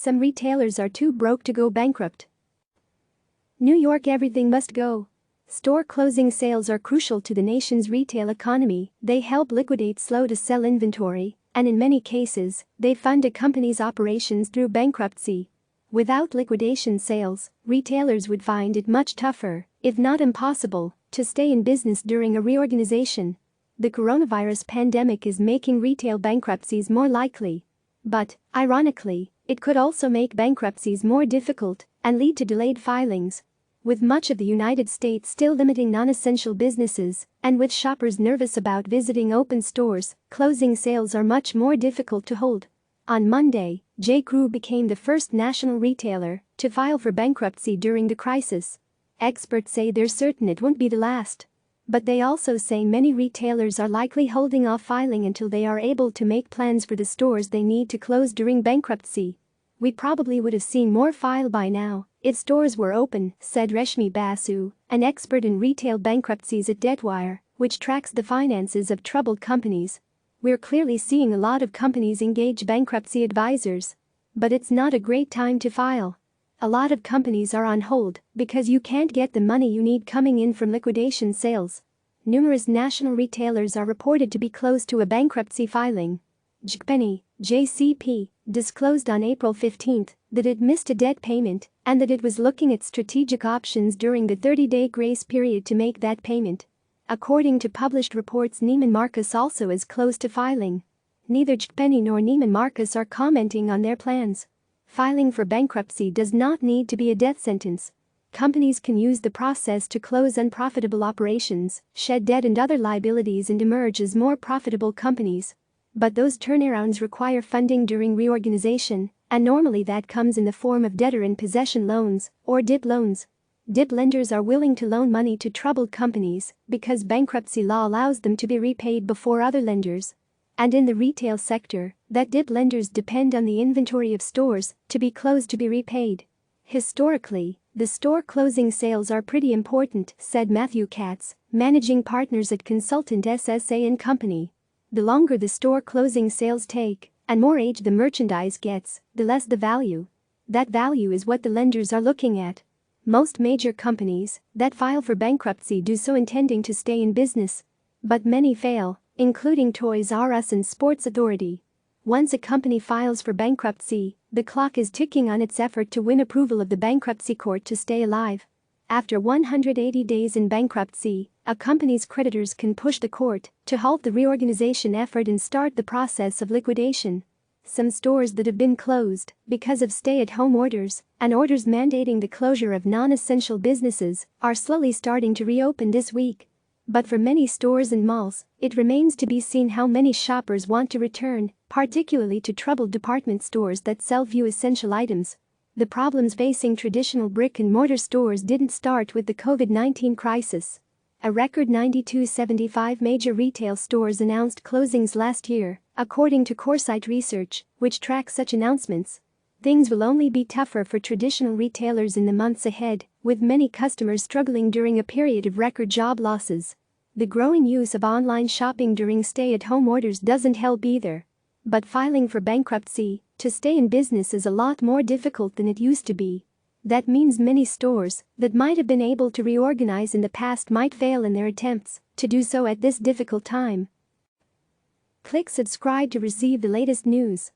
Some retailers are too broke to go bankrupt. New York, everything must go. Store closing sales are crucial to the nation's retail economy. They help liquidate slow-to-sell inventory, and in many cases, they fund a company's operations through bankruptcy. Without liquidation sales, retailers would find it much tougher, if not impossible, to stay in business during a reorganization. The coronavirus pandemic is making retail bankruptcies more likely. But, ironically, it could also make bankruptcies more difficult and lead to delayed filings. With much of the United States still limiting non-essential businesses, and with shoppers nervous about visiting open stores, closing sales are much more difficult to hold. On Monday, J.Crew became the first national retailer to file for bankruptcy during the crisis. Experts say they're certain it won't be the last. But they also say many retailers are likely holding off filing until they are able to make plans for the stores they need to close during bankruptcy. We probably would have seen more file by now if stores were open, said Reshmi Basu, an expert in retail bankruptcies at Debtwire, which tracks the finances of troubled companies. We're clearly seeing a lot of companies engage bankruptcy advisors. But it's not a great time to file. A lot of companies are on hold because you can't get the money you need coming in from liquidation sales. Numerous national retailers are reported to be close to a bankruptcy filing. JCPenney, JCP, disclosed on April 15 that it missed a debt payment and that it was looking at strategic options during the 30-day grace period to make that payment. According to published reports, Neiman Marcus also is close to filing. Neither JCPenney nor Neiman Marcus are commenting on their plans. Filing for bankruptcy does not need to be a death sentence. Companies can use the process to close unprofitable operations, shed debt and other liabilities, and emerge as more profitable companies. But those turnarounds require funding during reorganization, and normally that comes in the form of debtor-in-possession loans, or DIP loans. DIP lenders are willing to loan money to troubled companies because bankruptcy law allows them to be repaid before other lenders. And in the retail sector, that DIP lenders depend on the inventory of stores to be closed to be repaid. Historically, the store closing sales are pretty important, said Matthew Katz, managing partners at consultant SSA & Company. The longer the store closing sales take, and more age the merchandise gets, the less the value. That value is what the lenders are looking at. Most major companies that file for bankruptcy do so intending to stay in business. But many fail, including Toys R Us and Sports Authority. Once a company files for bankruptcy, the clock is ticking on its effort to win approval of the bankruptcy court to stay alive. After 180 days in bankruptcy, a company's creditors can push the court to halt the reorganization effort and start the process of liquidation. Some stores that have been closed because of stay-at-home orders and orders mandating the closure of non-essential businesses are slowly starting to reopen this week. But for many stores and malls, it remains to be seen how many shoppers want to return, particularly to troubled department stores that sell few essential items. The problems facing traditional brick-and-mortar stores didn't start with the COVID-19 crisis. A record 9,275 major retail stores announced closings last year, according to Coresight Research, which tracks such announcements. Things will only be tougher for traditional retailers in the months ahead, with many customers struggling during a period of record job losses. The growing use of online shopping during stay-at-home orders doesn't help either. But filing for bankruptcy to stay in business is a lot more difficult than it used to be. That means many stores that might have been able to reorganize in the past might fail in their attempts to do so at this difficult time. Click subscribe to receive the latest news.